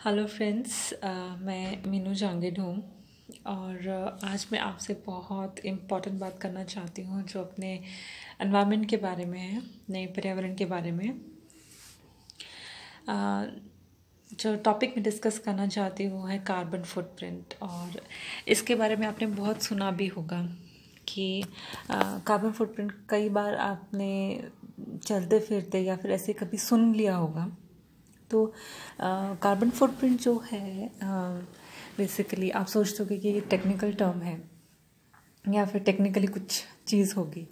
Hello friends, मैं मीनू जांगिड हूँ और आज मैं आपसे बहुत इम्पोर्टेंट बात करना चाहती हूँ जो अपने एनवायरनमेंट के बारे में है, नए पर्यावरण के बारे में। जो टॉपिक मैं डिस्कस करना चाहती हूँ वो है कार्बन फुटप्रिंट। और इसके बारे में आपने बहुत सुना भी होगा कि कार्बन फुटप्रिंट कई बार आपने चलते फिरते या फिर ऐसे कभी सुन लिया होगा। तो कार्बन फुटप्रिंट जो है बेसिकली आप सोचते होगे कि ये टेक्निकल टर्म है या फिर टेक्निकली कुछ चीज़ होगी।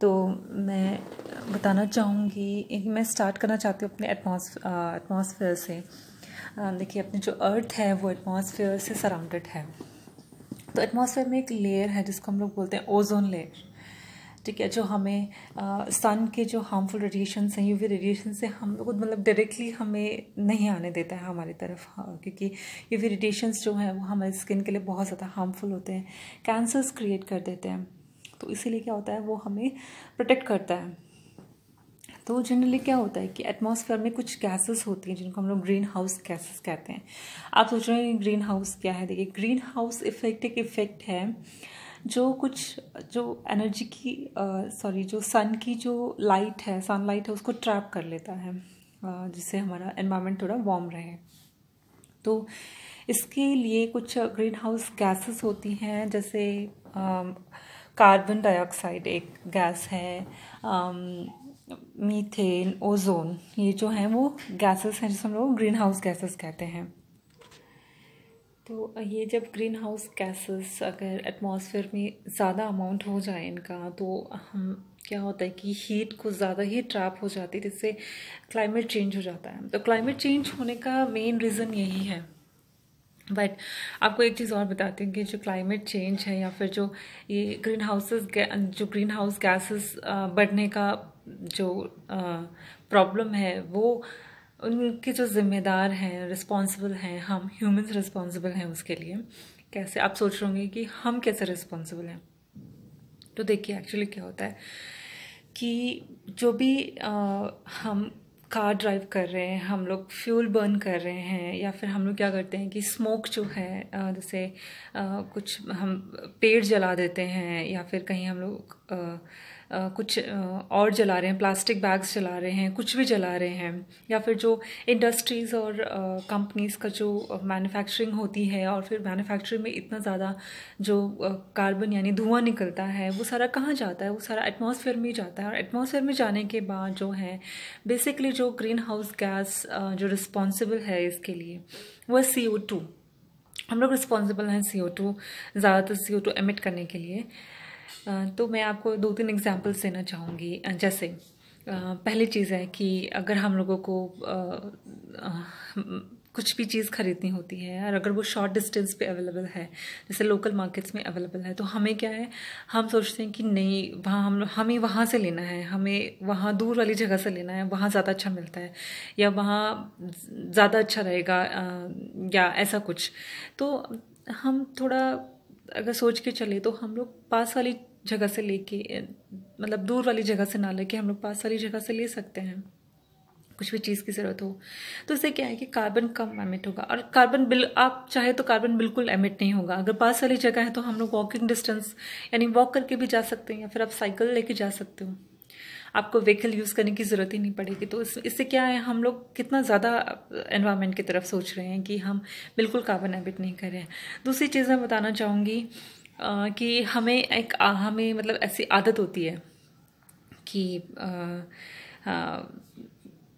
तो मैं बताना चाहूँगी, मैं स्टार्ट करना चाहती हूँ अपने एटमॉस्फेयर से। देखिए, अपनी जो अर्थ है वो एटमॉस्फेयर से सराउंडेड है। तो एटमॉस्फेयर में एक लेयर है जिसको हम लोग बोलते हैं ओजोन लेयर, ठीक है, जो हमें सन के जो हार्मफुल रेडिएशंस हैं, यूवी रेडिएशन से हम लोग मतलब डायरेक्टली हमें नहीं आने देता है हमारी तरफ। क्योंकि यूवी रेडिएशंस जो हैं वो हमारे स्किन के लिए बहुत ज़्यादा हार्मफुल होते हैं, कैंसर्स क्रिएट कर देते हैं। तो इसीलिए क्या होता है, वो हमें प्रोटेक्ट करता है। तो जनरली क्या होता है कि एटमॉस्फेयर में कुछ गैसेस होती हैं जिनको हम लोग ग्रीन हाउस गैसेस कहते हैं। आप सोच रहे हैं ग्रीन हाउस क्या है? देखिए, ग्रीन हाउस इफेक्ट एक इफेक्ट है जो एनर्जी की जो सन की जो लाइट है, सनलाइट है, उसको ट्रैप कर लेता है, जिससे हमारा एनवायरनमेंट थोड़ा वार्म रहे। तो इसके लिए कुछ ग्रीन हाउस गैसेस होती हैं, जैसे कार्बन डाइऑक्साइड एक गैस है, मीथेन, ओजोन, ये जो हैं वो गैसेस हैं जिसे हम लोग ग्रीन हाउस गैसेस कहते हैं। तो ये जब ग्रीन हाउस गैसेस अगर एटमॉस्फेयर में ज़्यादा अमाउंट हो जाए इनका, तो हम क्या होता है कि हीट को ज़्यादा ही ट्रैप हो जाती है, जिससे क्लाइमेट चेंज हो जाता है। तो क्लाइमेट चेंज होने का मेन रीज़न यही है। बट आपको एक चीज़ और बताती हूँ कि जो क्लाइमेट चेंज है या फिर जो ये जो ग्रीन हाउस गैसेस बढ़ने का जो प्रॉब्लम है, वो उनके जो जिम्मेदार हैं, रिस्पॉन्सिबल हैं, हम ह्यूमंस रिस्पॉन्सिबल हैं उसके लिए। कैसे? आप सोच रहे होंगे कि हम कैसे रिस्पॉन्सिबल हैं। तो देखिए, एक्चुअली क्या होता है कि जो भी हम कार ड्राइव कर रहे हैं, हम लोग फ्यूल बर्न कर रहे हैं, या फिर हम लोग क्या करते हैं कि स्मोक जो है, जैसे कुछ हम पेड़ जला देते हैं, या फिर कहीं हम लोग कुछ और जला रहे हैं, प्लास्टिक बैग्स जला रहे हैं, कुछ भी जला रहे हैं, या फिर जो इंडस्ट्रीज़ और कंपनीज़ का जो मैन्युफैक्चरिंग होती है, और फिर मैन्युफैक्चरिंग में इतना ज़्यादा जो कार्बन यानी धुआं निकलता है, वो सारा कहाँ जाता है? वो सारा एटमॉस्फेयर में जाता है। और एटमॉस्फेयर में जाने के बाद जो है बेसिकली जो ग्रीन हाउस गैस जो रिस्पॉन्सिबल है इसके लिए, वो है CO2। हम लोग रिस्पॉन्सिबल हैं CO2, ज़्यादातर CO2 एमिट करने के लिए। तो मैं आपको 2-3 एग्जांपल्स देना चाहूँगी। जैसे पहली चीज़ है कि अगर हम लोगों को कुछ भी चीज़ खरीदनी होती है और अगर वो शॉर्ट डिस्टेंस पे अवेलेबल है, जैसे लोकल मार्केट्स में अवेलेबल है, तो हमें क्या है, हम सोचते हैं कि नहीं, हमें वहाँ से लेना है, हमें वहाँ दूर वाली जगह से लेना है, वहाँ ज़्यादा अच्छा मिलता है, या वहाँ ज़्यादा अच्छा रहेगा, या ऐसा कुछ। तो हम थोड़ा अगर सोच के चले तो हम लोग पास वाली जगह से लेके, मतलब दूर वाली जगह से ना लेके हम लोग पास वाली जगह से ले सकते हैं, कुछ भी चीज़ की ज़रूरत हो। तो इससे क्या है कि कार्बन कम एमिट होगा। और आप चाहे तो कार्बन बिल्कुल एमिट नहीं होगा। अगर पास वाली जगह है तो हम लोग वॉकिंग डिस्टेंस यानी वॉक करके भी जा सकते हैं, या फिर आप साइकिल लेके जा सकते हो, आपको व्हीकल यूज़ करने की ज़रूरत ही नहीं पड़ेगी। तो इससे क्या है, हम लोग कितना ज़्यादा एनवायरनमेंट की तरफ सोच रहे हैं कि हम बिल्कुल कार्बन एमिट नहीं कर रहे हैं। दूसरी चीज़ मैं बताना चाहूँगी कि हमें मतलब ऐसी आदत होती है कि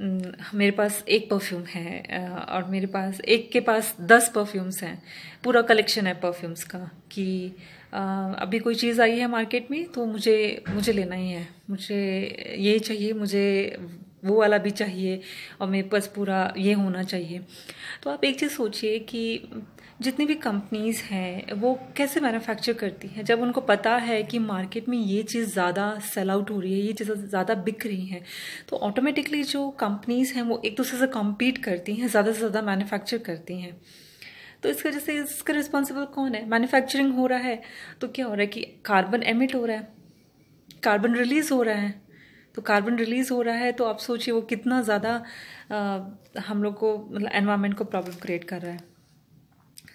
मेरे पास एक परफ्यूम है, और मेरे पास एक के पास 10 परफ्यूम्स हैं, पूरा कलेक्शन है परफ्यूम्स का, कि अभी कोई चीज़ आई है मार्केट में तो मुझे लेना ही है, मुझे ये चाहिए, मुझे वो वाला भी चाहिए, और मेरे पास पूरा ये होना चाहिए। तो आप एक चीज़ सोचिए कि जितनी भी कंपनीज़ हैं वो कैसे मैन्युफैक्चर करती हैं। जब उनको पता है कि मार्केट में ये चीज़ ज़्यादा सेल आउट हो रही है, ये चीज़ें ज़्यादा बिक रही हैं, तो ऑटोमेटिकली जो कंपनीज़ हैं वो एक दूसरे से कम्पीट करती हैं, ज़्यादा से ज़्यादा मैन्युफैक्चर करती हैं। तो इस वजह से इसका रिस्पॉन्सिबल कौन है? मैन्युफैक्चरिंग हो रहा है तो क्या हो रहा है कि कार्बन एमिट हो रहा है, कार्बन रिलीज हो रहा है। तो कार्बन रिलीज़ हो रहा है, तो आप सोचिए वो कितना ज़्यादा हम लोग को मतलब एनवायरनमेंट को प्रॉब्लम क्रिएट कर रहा है।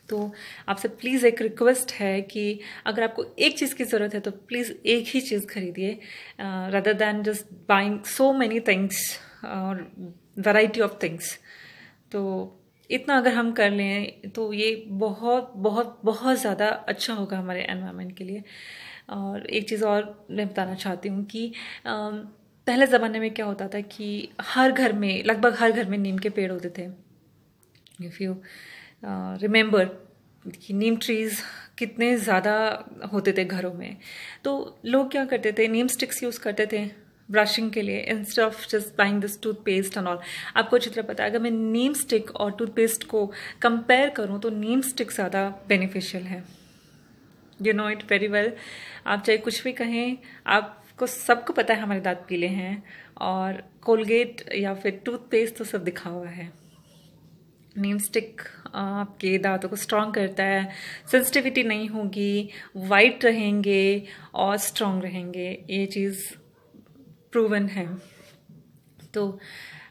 तो आपसे प्लीज़ एक रिक्वेस्ट है कि अगर आपको एक चीज़ की ज़रूरत है तो प्लीज़ एक ही चीज़ खरीदिए, rather than just buying so many things और वैरायटी ऑफ थिंग्स। तो इतना अगर हम कर लें तो ये बहुत बहुत बहुत ज़्यादा अच्छा होगा हमारे एनवायरनमेंट के लिए। और एक चीज़ और मैं बताना चाहती हूँ कि पहले ज़माने में क्या होता था कि हर घर में, लगभग हर घर में नीम के पेड़ होते थे। इफ़ यू रिमेंबर कि नीम ट्रीज़ कितने ज़्यादा होते थे घरों में, तो लोग क्या करते थे, नीम स्टिक्स यूज़ करते थे ब्रशिंग के लिए instead of just buying this toothpaste and all. आपको अच्छी तरह पता है, अगर मैं नीम स्टिक और टूथपेस्ट को कंपेयर करूं तो नीम स्टिक ज़्यादा बेनिफिशियल है। You know it very well. आप चाहे कुछ भी कहें, आपको सबको पता है हमारे दांत पीले हैं, और कोलगेट या फिर टूथपेस्ट तो सब दिखा हुआ है। नीम स्टिक आपके दांतों को स्ट्रॉन्ग करता है, सेंसिटिविटी नहीं होगी, वाइट रहेंगे और स्ट्रॉन्ग रहेंगे, ये चीज़ प्रूवन है। तो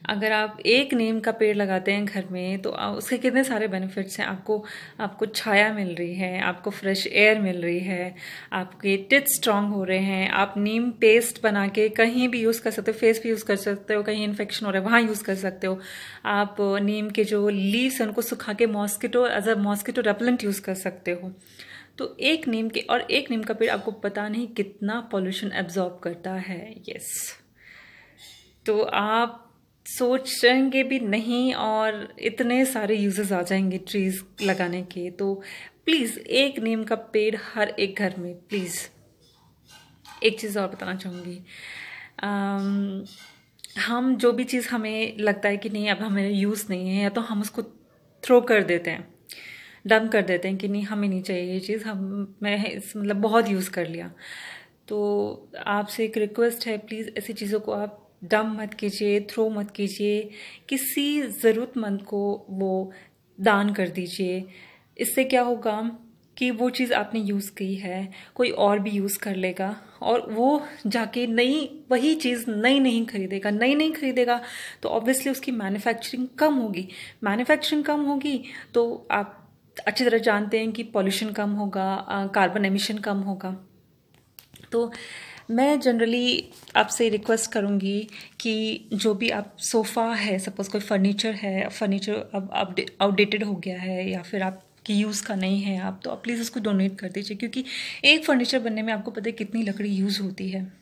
अगर आप एक नीम का पेड़ लगाते हैं घर में तो उसके कितने सारे बेनिफिट्स हैं। आपको छाया मिल रही है, आपको फ्रेश एयर मिल रही है, आपके टीथ स्ट्रांग हो रहे हैं। आप नीम पेस्ट बना के कहीं भी यूज़ कर सकते हो, फेस पे यूज़ कर सकते हो, कहीं इन्फेक्शन हो रहा है वहाँ यूज़ कर सकते हो। आप नीम के जो लीव्स हैं उनको सुखा के as a mosquito repellent use कर सकते हो। तो एक नीम का पेड़ आपको पता नहीं कितना पॉल्यूशन एब्जॉर्ब करता है। यस, तो आप सोचेंगे भी नहीं और इतने सारे यूजेस आ जाएंगे ट्रीज लगाने के। तो प्लीज़ एक नीम का पेड़ हर एक घर में, प्लीज़। एक चीज़ और बताना चाहूँगी, हम जो भी चीज़ हमें लगता है कि नहीं अब हमें यूज़ नहीं है, या तो हम उसको थ्रो कर देते हैं, डंप कर देते हैं कि नहीं हमें नहीं चाहिए ये चीज़, मतलब बहुत यूज़ कर लिया। तो आपसे एक रिक्वेस्ट है, प्लीज़ ऐसी चीज़ों को आप डंप मत कीजिए, थ्रो मत कीजिए, किसी ज़रूरतमंद को वो दान कर दीजिए। इससे क्या होगा कि वो चीज़ आपने यूज़ की है कोई और भी यूज़ कर लेगा, और वो जाके वही चीज़ नई नहीं खरीदेगा तो ऑब्वियसली उसकी मैन्युफैक्चरिंग कम होगी तो आप अच्छी तरह जानते हैं कि पॉल्यूशन कम होगा, कार्बन एमिशन कम होगा। तो मैं जनरली आपसे रिक्वेस्ट करूँगी कि जो भी आप सोफ़ा है, सपोज़ कोई फर्नीचर अब आउटडेटेड हो गया है या फिर आपकी यूज़ का नहीं है तो आप प्लीज़ उसको डोनेट कर दीजिए, क्योंकि एक फर्नीचर बनने में आपको पता है कितनी लकड़ी यूज़ होती है।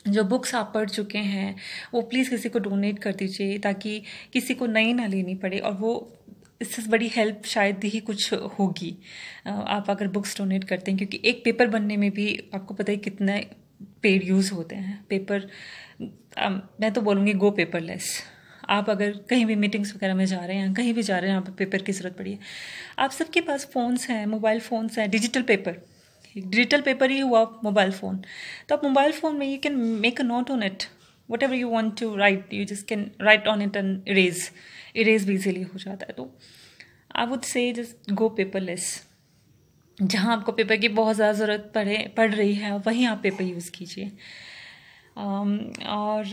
जो बुक्स आप पढ़ चुके हैं वो प्लीज़ किसी को डोनेट कर दीजिए, ताकि किसी को नई ना लेनी पड़े, और वो इससे बड़ी हेल्प शायद ही कुछ होगी आप अगर बुक्स डोनेट करते हैं, क्योंकि एक पेपर बनने में भी आपको पता है कितने पेड़ यूज़ होते हैं। पेपर मैं तो बोलूँगी गो पेपरलेस। आप अगर कहीं भी मीटिंग्स वगैरह में जा रहे हैं, कहीं भी जा रहे हैं, यहाँ पर पेपर की ज़रूरत पड़ी है, आप सबके पास फ़ोन्स हैं, मोबाइल फ़ोन्स हैं, डिजिटल पेपर ही हुआ मोबाइल फ़ोन। तो आप मोबाइल फ़ोन में you can make a note on it, whatever you want to write, you just can write on it and erase भी इजीली हो जाता है। तो I would say just go paperless. जहाँ आपको पेपर की बहुत ज़्यादा ज़रूरत पड़ रही है वहीं आप पेपर यूज़ कीजिए। और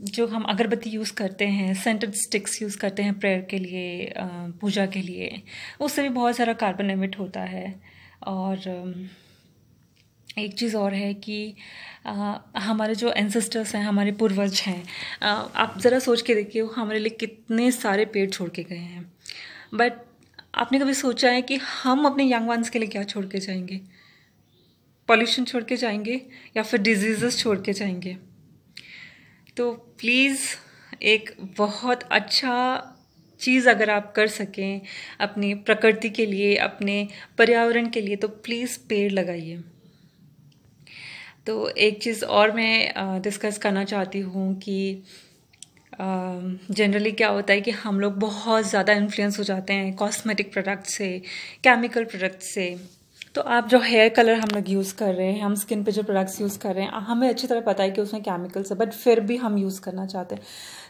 जो हम अगरबत्ती यूज़ करते हैं, सेंटेड स्टिक्स यूज़ करते हैं प्रेयर के लिए, पूजा के लिए, उससे भी बहुत सारा कार्बन एमिट होता है। और एक चीज़ और है कि हमारे जो एंसेस्टर्स हैं, हमारे पूर्वज हैं, आप ज़रा सोच के देखिए वो हमारे लिए कितने सारे पेड़ छोड़ के गए हैं। बट आपने कभी सोचा है कि हम अपने यंग वंस के लिए क्या छोड़ के जाएंगे? पॉल्यूशन छोड़ के जाएंगे या फिर डिजीज़ेस छोड़ के जाएंगे? तो प्लीज़ एक बहुत अच्छा चीज़ अगर आप कर सकें अपनी प्रकृति के लिए, अपने पर्यावरण के लिए, तो प्लीज़ पेड़ लगाइए। तो एक चीज़ और मैं डिस्कस करना चाहती हूँ कि जनरली क्या होता है कि हम लोग बहुत ज़्यादा इन्फ्लुएंस हो जाते हैं कॉस्मेटिक प्रोडक्ट से, केमिकल प्रोडक्ट से। तो आप जो हेयर कलर हम लोग यूज़ कर रहे हैं, हम स्किन पे जो प्रोडक्ट्स यूज़ कर रहे हैं, हमें अच्छी तरह पता है कि उसमें केमिकल्स है, बट फिर भी हम यूज़ करना चाहते हैं।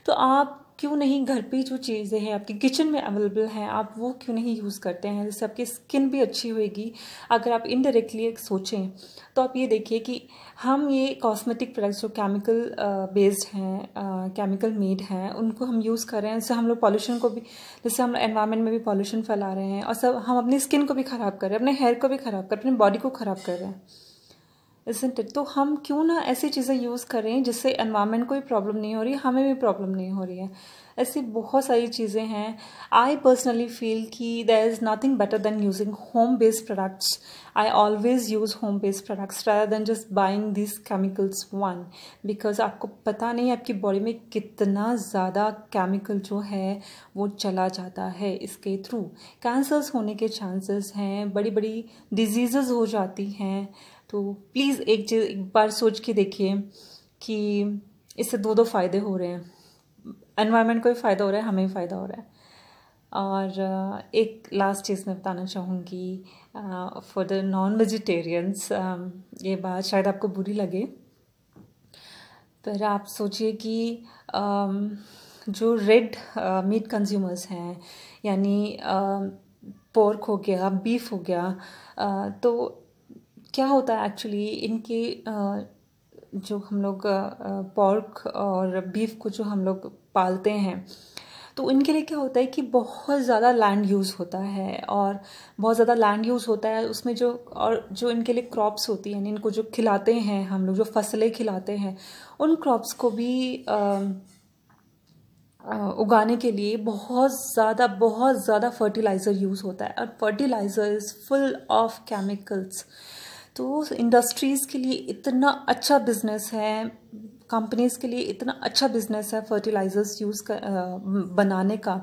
तो आप क्यों नहीं घर पे जो चीज़ें हैं आपकी किचन में अवेलेबल हैं आप वो क्यों नहीं यूज़ करते हैं, जिससे आपकी स्किन भी अच्छी होएगी। अगर आप इनडायरेक्टली सोचें तो आप ये देखिए कि हम ये कॉस्मेटिक प्रोडक्ट्स जो केमिकल बेस्ड हैं, केमिकल मेड हैं, उनको हम यूज़ कर रहे हैं, इससे हम लोग पॉल्यूशन को भी, जैसे हम एनवायरनमेंट में भी पॉल्यूशन फैला रहे हैं और सब हम अपनी स्किन को भी ख़राब कर रहे हैं, अपने हेयर को भी ख़राब कर रहे हैं, अपनी बॉडी को ख़राब कर रहे हैं, इसंट इट। तो हम क्यों ना ऐसी चीज़ें यूज़ करें जिससे एनवायरनमेंट को भी प्रॉब्लम नहीं हो रही है, हमें भी प्रॉब्लम नहीं हो रही है। ऐसी बहुत सारी चीज़ें हैं। आई पर्सनली फील कि there is nothing better than using home based products. I always use home based products rather than just buying this chemicals one, because आपको पता नहीं आपकी बॉडी में कितना ज़्यादा केमिकल जो है वो चला जाता है इसके थ्रू। कैंसर्स होने के चांसेस हैं, बड़ी बड़ी डिजीज़ हो जाती हैं। तो प्लीज़ एक बार सोच के देखिए कि इससे दो फ़ायदे हो रहे हैं, एनवायरनमेंट को भी फ़ायदा हो रहा है, हमें भी फ़ायदा हो रहा है। और एक लास्ट चीज़ मैं बताना चाहूँगी फॉर द नॉन वेजिटेरियंस, ये बात शायद आपको बुरी लगे, पर आप सोचिए कि जो रेड मीट कंज्यूमर्स हैं, यानी पोर्क हो गया, बीफ हो गया, तो क्या होता है एक्चुअली इनके जो हम लोग पोर्क और बीफ को जो हम लोग पालते हैं, तो इनके लिए क्या होता है कि बहुत ज़्यादा लैंड यूज़ होता है, और बहुत ज़्यादा लैंड यूज़ होता है उसमें जो इनके लिए क्रॉप्स होती हैं, यानी इनको जो खिलाते हैं हम लोग, जो फसलें खिलाते हैं, उन क्रॉप्स को भी उगाने के लिए बहुत ज़्यादा फर्टिलाइज़र यूज़ होता है, और fertiliser is full of chemicals. तो इंडस्ट्रीज़ के लिए इतना अच्छा बिजनेस है, कंपनीज़ के लिए इतना अच्छा बिजनेस है फर्टिलाइज़र्स बनाने का,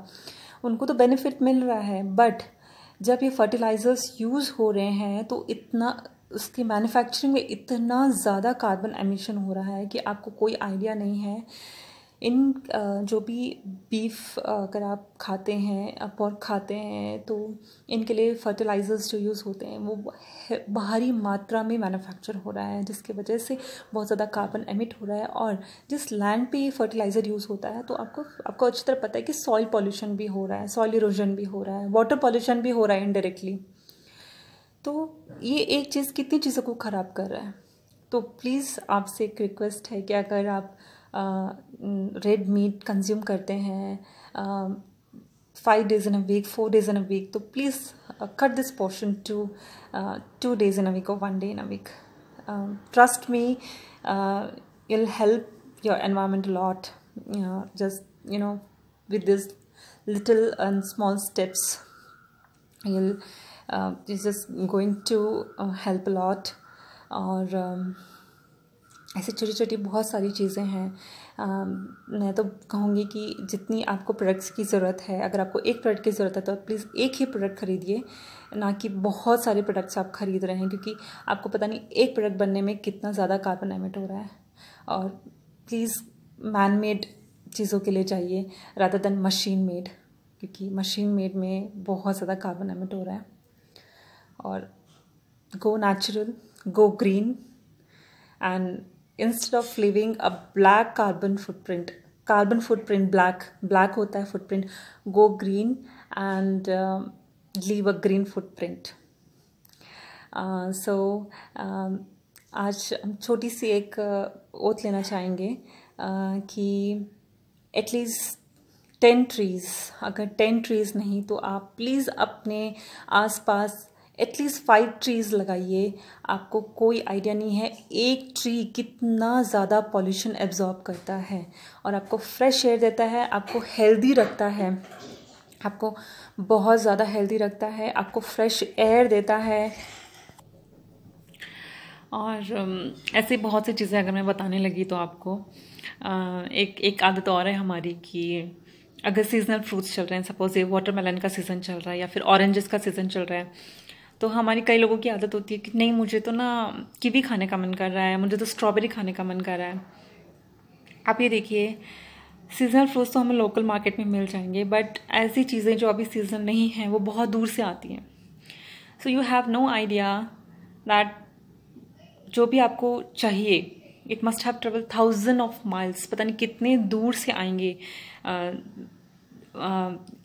उनको तो बेनिफिट मिल रहा है। बट जब ये फर्टिलाइज़र्स यूज़ हो रहे हैं तो इतना उसकी मैन्युफैक्चरिंग में इतना ज़्यादा कार्बन एमिशन हो रहा है कि आपको कोई आइडिया नहीं है। इन जो भी बीफ अगर आप खाते हैं, पोर्क खाते हैं, तो इनके लिए फर्टिलाइज़र्स जो यूज़ होते हैं वो भारी मात्रा में मैन्युफैक्चर हो रहा है, जिसकी वजह से बहुत ज़्यादा कार्बन एमिट हो रहा है। और जिस लैंड पे ये फर्टिलाइज़र यूज़ होता है, तो आपको अच्छी तरह पता है कि सॉइल पॉल्यूशन भी हो रहा है, सॉइल इरोजन भी हो रहा है, वाटर पॉल्यूशन भी हो रहा है इनडायरेक्टली। तो ये एक चीज़ कितनी चीज़ों को ख़राब कर रहा है। तो प्लीज़ आपसे एक रिक्वेस्ट है कि अगर आप रेड मीट कंज्यूम करते हैं 5 days in a week, 4 days in a week, तो please cut this portion to 2 days in a week or 1 day in a week. Trust me, it'll help your environment a lot. Just with this little and small steps, it's just going to help a lot. और ऐसी छोटी छोटी बहुत सारी चीज़ें हैं। मैं तो कहूँगी कि जितनी आपको प्रोडक्ट्स की ज़रूरत है, अगर आपको एक प्रोडक्ट की ज़रूरत है तो प्लीज़ एक ही प्रोडक्ट खरीदिए, ना कि बहुत सारे प्रोडक्ट्स आप खरीद रहे हैं, क्योंकि आपको पता नहीं एक प्रोडक्ट बनने में कितना ज़्यादा कार्बन एमिट हो रहा है। और प्लीज़ मैन मेड चीज़ों के लिए जाइए रादर देन मशीन मेड, क्योंकि मशीन मेड में बहुत ज़्यादा कार्बन एमिट हो रहा है। और go natural, go green, and instead of leaving a black carbon footprint, black होता है footprint, go green and leave a green footprint. So आज हम छोटी सी एक ओथ लेना चाहेंगे कि एटलीस्ट 10 ट्रीज़, अगर 10 ट्रीज़ नहीं तो आप प्लीज़ अपने आसपास एटलीस्ट 5 ट्रीज़ लगाइए। आपको कोई आइडिया नहीं है एक ट्री कितना ज़्यादा पॉल्यूशन एब्जॉर्ब करता है, और आपको फ्रेश एयर देता है, आपको हेल्दी रखता है, आपको बहुत ज़्यादा हेल्दी रखता है, आपको फ्रेश एयर देता है। और ऐसे बहुत सी चीज़ें अगर मैं बताने लगी तो आपको एक आदत और है हमारी कि अगर सीजनल फ्रूट्स चल रहे हैं, सपोज ये वाटरमेलन का सीज़न चल रहा है या फिर ऑरेंजेस का सीज़न चल रहा है, तो हमारी कई लोगों की आदत होती है कि नहीं मुझे तो ना कीवी खाने का मन कर रहा है, मुझे तो स्ट्रॉबेरी खाने का मन कर रहा है। आप ये देखिए सीजनल फ्रूट्स तो हमें लोकल मार्केट में मिल जाएंगे, बट ऐसी चीज़ें जो अभी सीजन नहीं हैं वो बहुत दूर से आती हैं। So you have no idea that जो भी आपको चाहिए it must have travel 1000 of miles, पता नहीं कितने दूर से आएंगे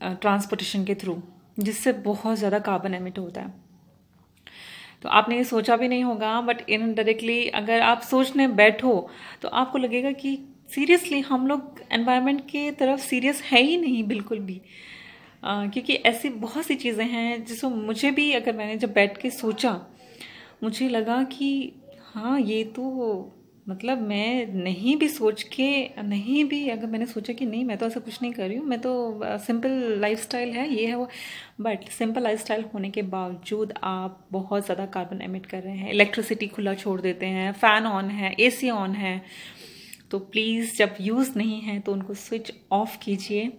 ट्रांसपोर्टेशन के थ्रू, जिससे बहुत ज़्यादा कार्बन एमिट होता है। तो आपने ये सोचा भी नहीं होगा, बट इनडायरेक्टली अगर आप सोचने बैठो तो आपको लगेगा कि सीरियसली हम लोग एनवायरनमेंट के तरफ सीरियस है ही नहीं बिल्कुल भी। क्योंकि ऐसी बहुत सी चीज़ें हैं जिसको मुझे भी, अगर मैंने जब बैठ के सोचा, मुझे लगा कि हाँ ये तो मतलब मैं नहीं भी सोच के, नहीं भी अगर मैंने सोचा कि नहीं मैं तो ऐसा कुछ नहीं कर रही हूँ, मैं तो सिंपल लाइफस्टाइल है, ये है वो, बट सिंपल लाइफस्टाइल होने के बावजूद आप बहुत ज़्यादा कार्बन एमिट कर रहे हैं। इलेक्ट्रिसिटी खुला छोड़ देते हैं, फ़ैन ऑन है, एसी ऑन है, तो प्लीज़ जब यूज़ नहीं है तो उनको स्विच ऑफ कीजिए।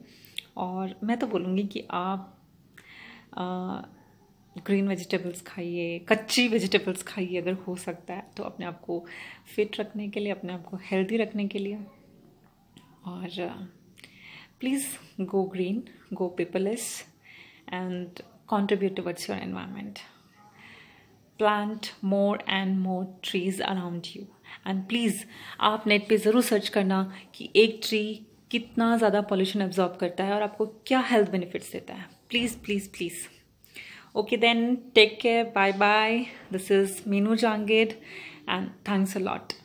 और मैं तो बोलूँगी कि आप ग्रीन वेजिटेबल्स खाइए, कच्ची वेजिटेबल्स खाइए अगर हो सकता है तो, अपने आप को फिट रखने के लिए, अपने आप को हेल्दी रखने के लिए। और please go green, go paperless and contribute towards your environment. Plant more and more trees around you. And please आप नेट पे ज़रूर सर्च करना कि एक ट्री कितना ज़्यादा पॉल्यूशन एब्जॉर्ब करता है और आपको क्या हेल्थ बेनिफिट्स देता है। Please please please. Okay then, take care, bye bye. This is Meenu Jangid and thanks a lot.